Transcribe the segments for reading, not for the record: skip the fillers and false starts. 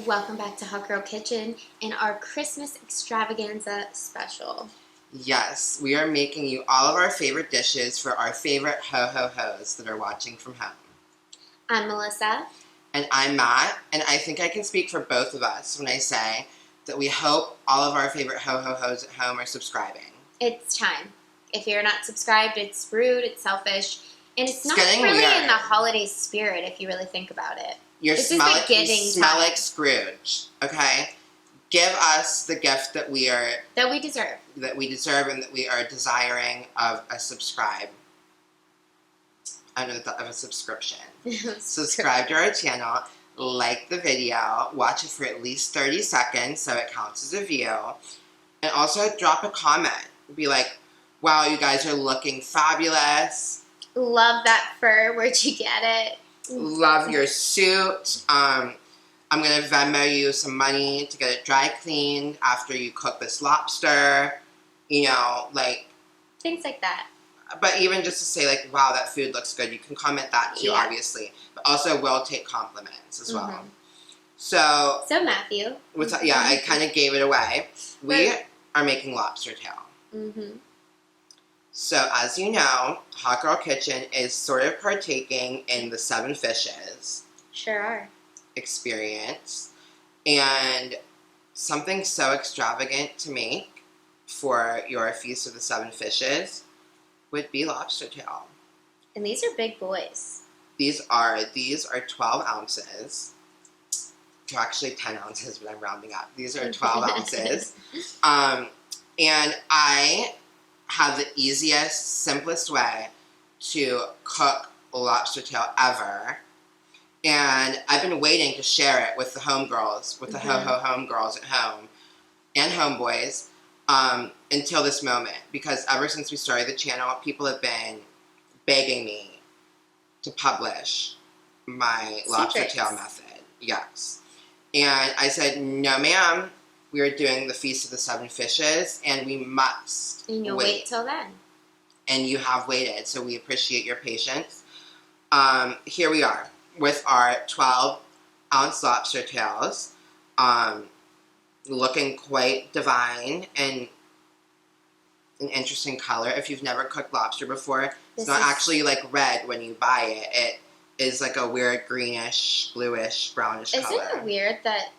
Welcome back to Hot Girl Kitchen and our Christmas extravaganza special. Yes, we are making you all of our favorite dishes for our favorite ho-ho-hos that are watching from home. I'm Melissa. And I'm Matt, and I think I can speak for both of us when I say that we hope all of our favorite ho-ho-hos at home are subscribing. It's time. If you're not subscribed, it's rude, it's selfish, and it's not really weird. In the holiday spirit if you really think about it. You smell like Scrooge, okay? Give us the gift that we deserve. That we deserve and that we are desiring of a subscribe. Of a subscription. Subscribe to our channel, like the video, watch it for at least 30 seconds so it counts as a view, and also drop a comment. Be like, wow, you guys are looking fabulous. Love that fur. Where'd you get it? Love your suit. I'm going to Venmo you some money to get it dry cleaned after you cook this lobster. You know, like... things like that. But even just to say, like, wow, that food looks good, you can comment that too, obviously. But also, we'll take compliments as well. So Matthew. I kind of gave it away. We are making lobster tail. So, as you know, Hot Girl Kitchen is sort of partaking in the 7 fishes. Sure are. Experience. And something so extravagant to make for your Feast of the 7 Fishes would be lobster tail. And these are big boys. These are 12 ounces. They're actually 10 ounces, but I'm rounding up. These are 12 ounces. And I have the easiest, simplest way to cook a lobster tail ever. And I've been waiting to share it with the homegirls, with the ho-ho homegirls at home, and homeboys, until this moment. Because ever since we started the channel, people have been begging me to publish my lobster tail method. Yes. And I said, no ma'am, we are doing the Feast of the 7 Fishes, and we must And you'll wait till then. And you have waited, so we appreciate your patience. Here we are with our 12-ounce lobster tails, looking quite divine and an interesting color. If you've never cooked lobster before, it's not actually like red when you buy it. It is like a weird greenish, bluish, brownish color. Isn't it weird that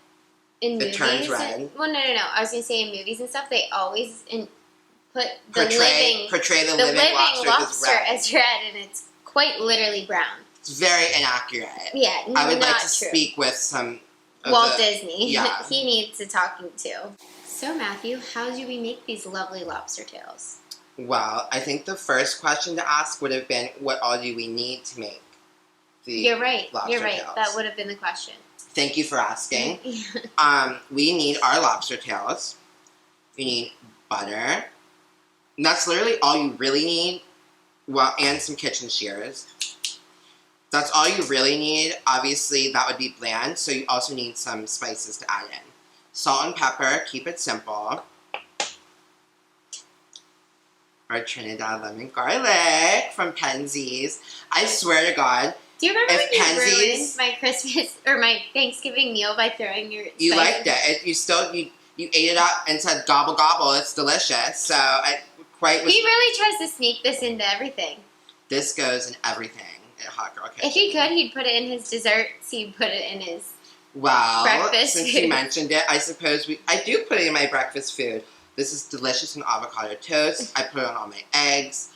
in movies... it turns red? No. I was going to say in movies and stuff, they always portray the living lobster as red, and it's quite literally brown. It's very inaccurate. Yeah, I would like to true. speak with some... Walt Disney. Yeah. He needs a talking to. So, Matthew, how do we make these lovely lobster tails? Well, I think the first question to ask would have been, what all do we need to make the You're right. lobster tails? That would have been the question. Thank you for asking. We need our lobster tails. We need butter. And that's literally all you really need. Well, and some kitchen shears. That's all you really need. Obviously, that would be bland, so you also need some spices to add in. Salt and pepper, keep it simple. Our Trinidad lemon garlic from Penzies. I swear to God, do you remember if when you ruined my Christmas or my Thanksgiving meal by throwing your You liked it. You ate it up and said, gobble, gobble, it's delicious. So, He really tries to sneak this into everything. This goes in everything at Hot Girl Kitchen. If he could, he'd put it in his desserts. He'd put it in his breakfast since you mentioned it, I suppose I do put it in my breakfast food. This is delicious and avocado toast. I put it on all my eggs.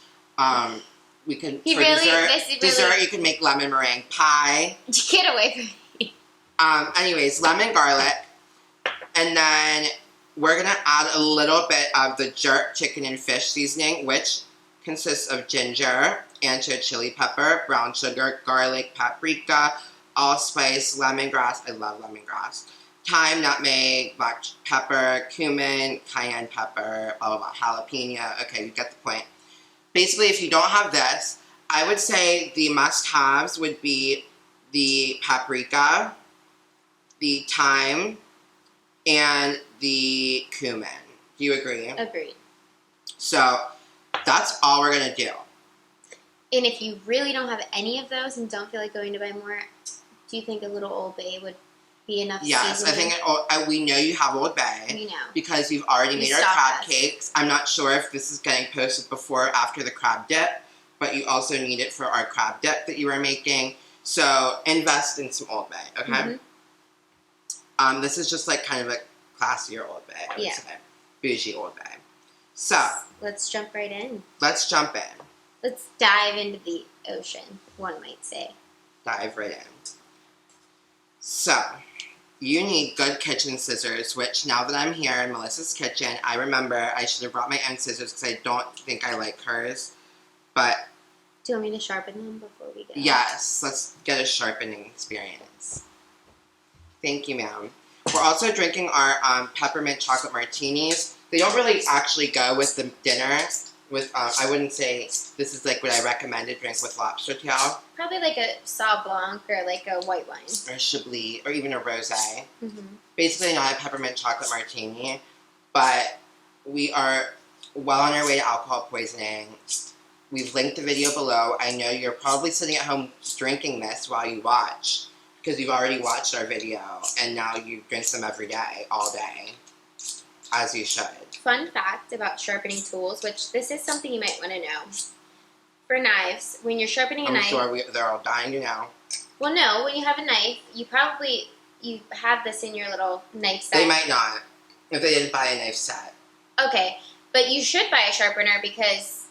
We can dessert. You can make lemon meringue pie. Get away from me. Anyways, lemon garlic, and then we're gonna add a little bit of the jerk chicken and fish seasoning, which consists of ginger, ancho chili pepper, brown sugar, garlic, paprika, allspice, lemongrass. I love lemongrass. Thyme, nutmeg, black pepper, cumin, cayenne pepper, blah, blah, blah, jalapeno. Okay, you get the point. Basically, if you don't have this, I would say the must-haves would be the paprika, the thyme, and the cumin. Do you agree? Agreed. So, that's all we're going to do. And if you really don't have any of those and don't feel like going to buy more, do you think a little Old Bay would be enough Yes, seasoning? I think we know you have Old Bay. We know. Because you've already made our crab cakes. I'm not sure if this is getting posted before or after the crab dip, but you also need it for our crab dip that you were making. So invest in some Old Bay, okay? This is just like kind of a classier Old Bay, I would say. Bougie Old Bay. So let's jump right in. Let's jump in. Let's dive into the ocean, one might say. Dive right in. So, you need good kitchen scissors, which now that I'm here in Melissa's kitchen, I remember I should have brought my own scissors because I don't think I like hers. But do you want me to sharpen them before we go? Yes, let's get a sharpening experience. Thank you, ma'am. We're also drinking our peppermint chocolate martinis. They don't really actually go with the dinner. I wouldn't say this is like what I recommend to drink with lobster tail. Probably like a Sauv Blanc or like a white wine. Or Chablis, or even a rosé. Basically not a peppermint chocolate martini, but we are well on our way to alcohol poisoning. We've linked the video below. I know you're probably sitting at home drinking this while you watch, because you've already watched our video, and now you drink them every day, all day, as you should. Fun fact about sharpening tools, which this is something you might want to know. For knives, when you're sharpening a knife... I'm sure they're all dying to know. Well, no, when you have a knife, you have this in your little knife set. They might not, if they didn't buy a knife set. Okay, but you should buy a sharpener because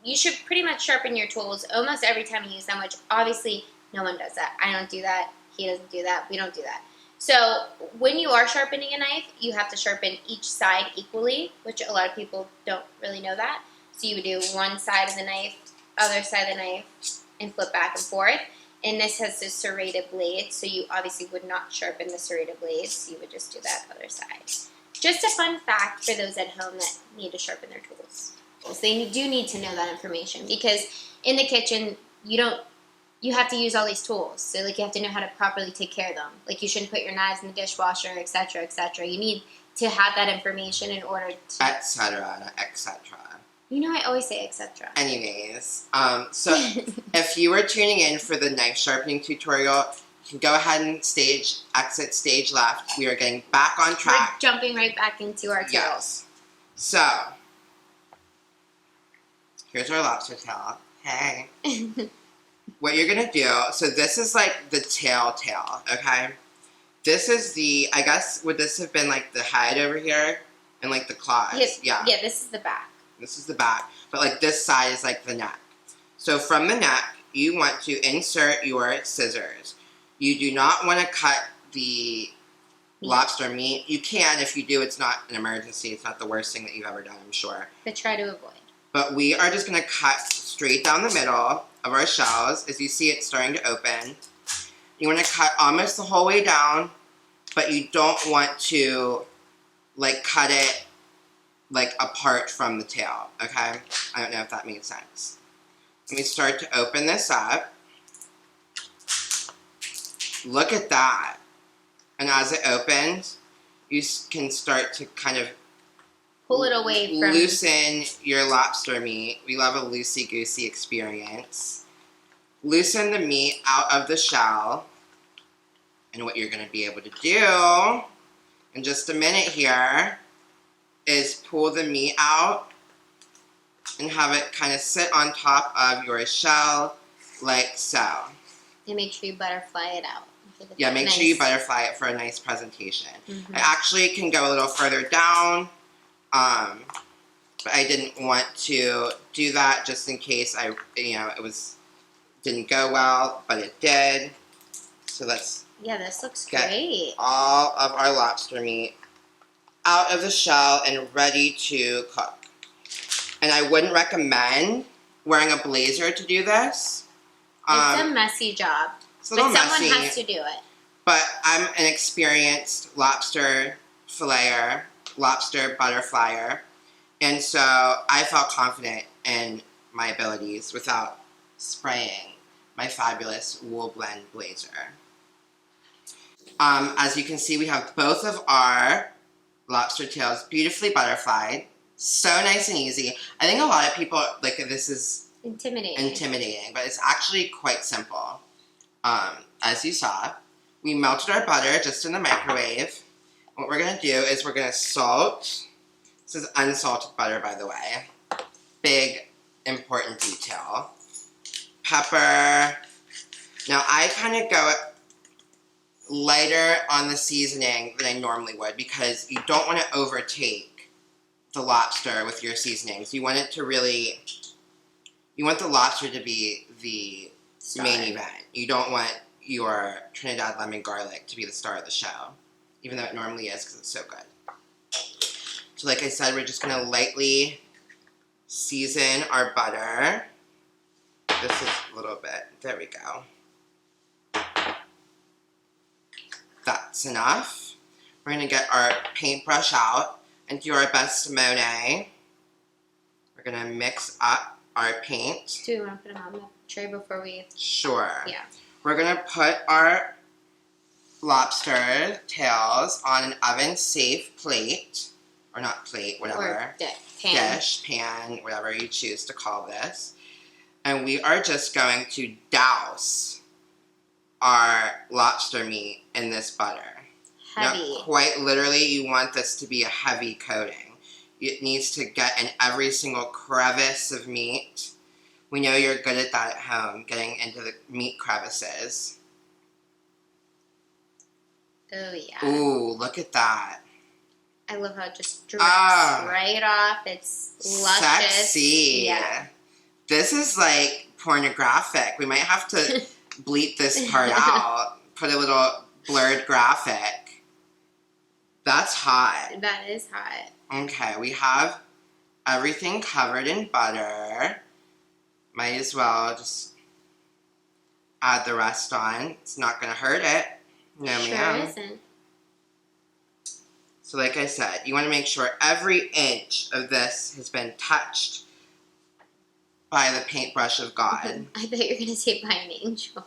you should pretty much sharpen your tools almost every time you use them, which obviously no one does that. I don't do that. He doesn't do that. We don't do that. So when you are sharpening a knife, you have to sharpen each side equally, which a lot of people don't really know that. So you would do one side of the knife, other side of the knife, and flip back and forth. And this has the serrated blade, so you obviously would not sharpen the serrated blades. You would just do that other side. Just a fun fact for those at home that need to sharpen their tools. So they do need to know that information because in the kitchen, you have to use all these tools. So like you have to know how to properly take care of them. Like you shouldn't put your knives in the dishwasher, etc., etc. You need to have that information in order to... Etc., not etc. You know I always say etc. Anyways, so if you were tuning in for the knife sharpening tutorial, you can go ahead and exit stage left. We are getting back on track. We're jumping right back into our tails. Yes. So, here's our lobster tail. Hey. What you're going to do, so this is like the tail, okay? This is I guess, would this have been like the head over here? And like the claws? Yeah, this is the back. This is the back. But like this side is like the neck. So from the neck, you want to insert your scissors. You do not want to cut the lobster meat. You can. If you do, it's not an emergency. It's not the worst thing that you've ever done, I'm sure. But try to avoid. But we are just going to cut straight down the middle of our shells. As you see, it's starting to open. You want to cut almost the whole way down, but you don't want to like cut it like apart from the tail, okay? I don't know if that made sense. Let me start to open this up. Look at that. And as it opens, you can start to kind of pull it away from... loosen your lobster meat. We love a loosey-goosey experience. Loosen the meat out of the shell. And what you're going to be able to do in just a minute here is pull the meat out and have it kind of sit on top of your shell like so. And make sure you butterfly it out. Yeah, make sure you butterfly it for a nice presentation. I actually can go a little further down, but I didn't want to do that just in case didn't go well, but it did. So let's this looks get great. all of our lobster meat out of the shell and ready to cook. And I wouldn't recommend wearing a blazer to do this. It's a messy job. It's a little but someone messy, has to do it. But I'm an experienced lobster filleter, lobster butterflyer, and so I felt confident in my abilities without spraying my fabulous wool blend blazer. As you can see, we have both of our lobster tails beautifully butterflied. So nice and easy. I think a lot of people, like, this is intimidating, but it's actually quite simple. As you saw, we melted our butter just in the microwave. What we're going to do is we're going to salt. This is unsalted butter, by the way. Big, important detail. Pepper. Now, I kind of go lighter on the seasoning than I normally would because you don't want to overtake the lobster with your seasonings. You want it to really, you want the lobster to be the main event. You don't want your Trinidad lemon garlic to be the star of the show, even though it normally is because it's so good. So like I said, we're just going to lightly season our butter. This is a little bit, there we go. That's enough. We're going to get our paintbrush out and do our best Monet. We're going to mix up our paint. Do you want to put them on the tray before we... Sure. Yeah. We're going to put our lobster tails on an oven-safe plate. Or not plate, whatever. Or pan. Dish, pan, whatever you choose to call this. And we are just going to douse our lobster meat in this butter. Heavy. Now, quite literally, you want this to be a heavy coating. It needs to get in every single crevice of meat. We know you're good at that at home, getting into the meat crevices. Oh, yeah. Ooh, look at that. I love how it just drips right off. It's luscious. Sexy. Yeah. This is like pornographic. We might have to bleep this part out. Put a little blurred graphic. That's hot. That is hot. Okay, we have everything covered in butter. Might as well just add the rest on. It's not going to hurt it. No, ma'am. Sure isn't. So like I said, you want to make sure every inch of this has been touched by the paintbrush of God. I thought you were going to say by an angel.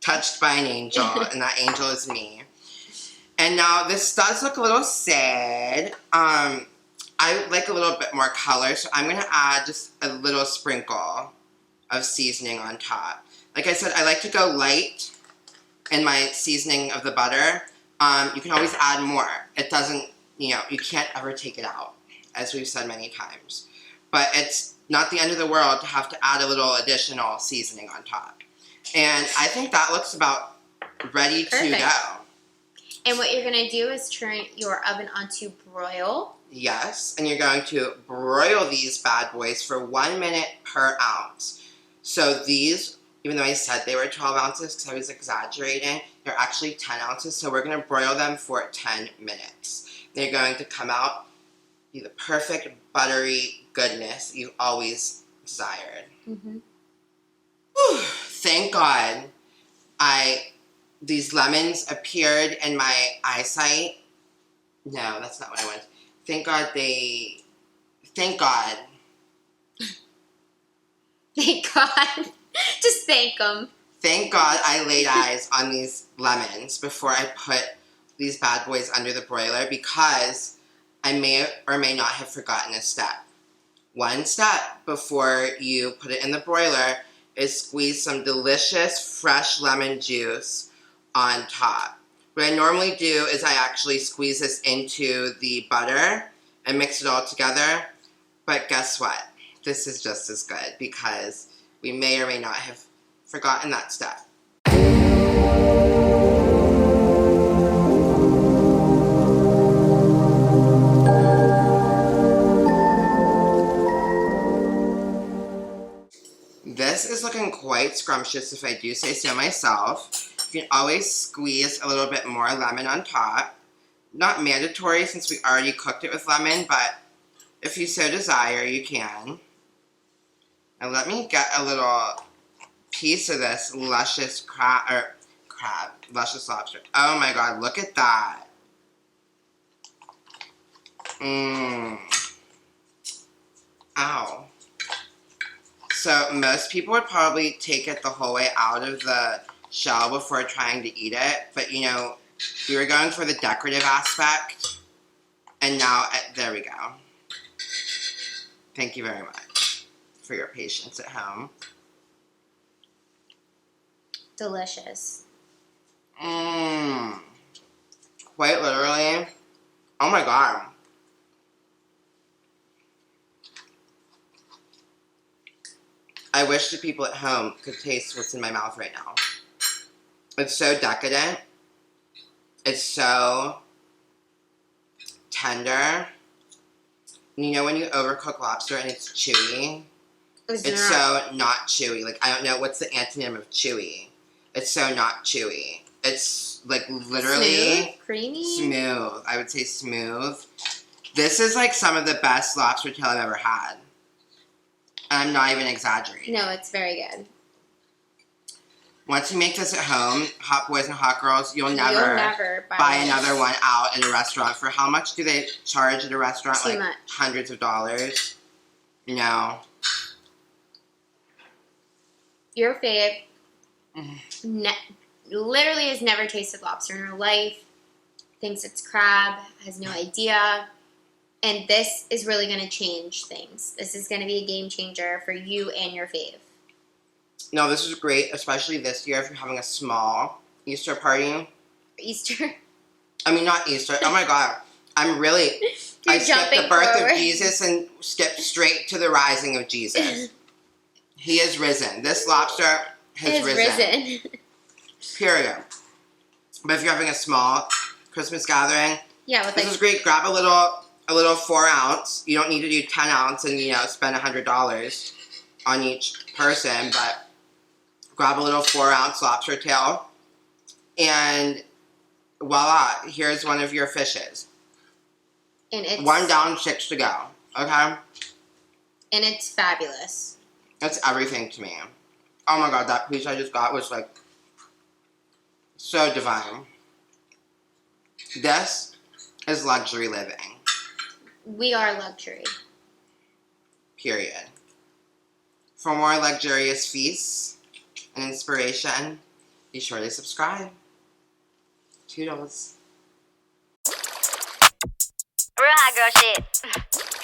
Touched by an angel, and that angel is me. And now this does look a little sad. I like a little bit more color, so I'm going to add just a little sprinkle of seasoning on top. Like I said, I like to go light in my seasoning of the butter. You can always add more. It doesn't, you can't ever take it out, as we've said many times. But it's not the end of the world to have to add a little additional seasoning on top. And I think that looks about ready to go. And what you're going to do is turn your oven onto broil. Yes, and you're going to broil these bad boys for 1 minute per ounce. So these, even though I said they were 12 ounces because I was exaggerating, they're actually 10 ounces. So we're going to broil them for 10 minutes. They're going to come out, be the perfect buttery goodness you've always desired. Mm-hmm. Whew, thank God these lemons appeared in my eyesight. No, that's not what I want. Thank God. Thank God. Thank God. Just thank them. Thank God I laid eyes on these lemons before I put these bad boys under the broiler because I may or may not have forgotten a step. One step before you put it in the broiler is squeeze some delicious fresh lemon juice on top. What I normally do is I actually squeeze this into the butter and mix it all together. But guess what? This is just as good because we may or may not have forgotten that step. This is looking quite scrumptious if I do say so myself. You can always squeeze a little bit more lemon on top. Not mandatory since we already cooked it with lemon, but if you so desire, you can. Now let me get a little piece of this luscious luscious lobster. Oh my God, look at that. Ow. So most people would probably take it the whole way out of the shell before trying to eat it, but we were going for the decorative aspect, and now, there we go. Thank you very much for your patience at home. Delicious. Mmm. quite literally, oh my god. I wish the people at home could taste what's in my mouth right now. It's so decadent. It's so tender. You know when you overcook lobster and it's chewy? It's so not chewy. Like, I don't know, what's the antonym of chewy? It's so not chewy. It's, like, literally... Smooth? Creamy? Smooth. I would say smooth. This is, like, some of the best lobster tail I've ever had. And I'm not even exaggerating. No, it's very good. Once you make this at home, hot boys and hot girls, you'll never buy another one out in a restaurant. For how much do they charge at a restaurant? Too like much. Hundreds of dollars. No. Your fave literally has never tasted lobster in her life, thinks it's crab, has no idea. And this is really going to change things. This is going to be a game changer for you and your fave. No, this is great, especially this year if you're having a small Easter party. Easter? I mean, not Easter. Oh my god. I'm really... I skipped the birth of Jesus and skipped straight to the rising of Jesus. He is risen. This lobster has risen. Period. But if you're having a small Christmas gathering, yeah, this is great. Grab a little 4 ounce. You don't need to do 10 ounce and, you know, spend $100 on each person, but grab a little 4 ounce lobster tail and voila, here's one of your fishes. And it's 1 down, 6 to go. Okay? And it's fabulous. That's everything to me. Oh my god, that piece I just got was like so divine. This is luxury living. We are luxury. Period. For more luxurious feasts and inspiration, be sure to subscribe. Toodles. Real hot girl shit.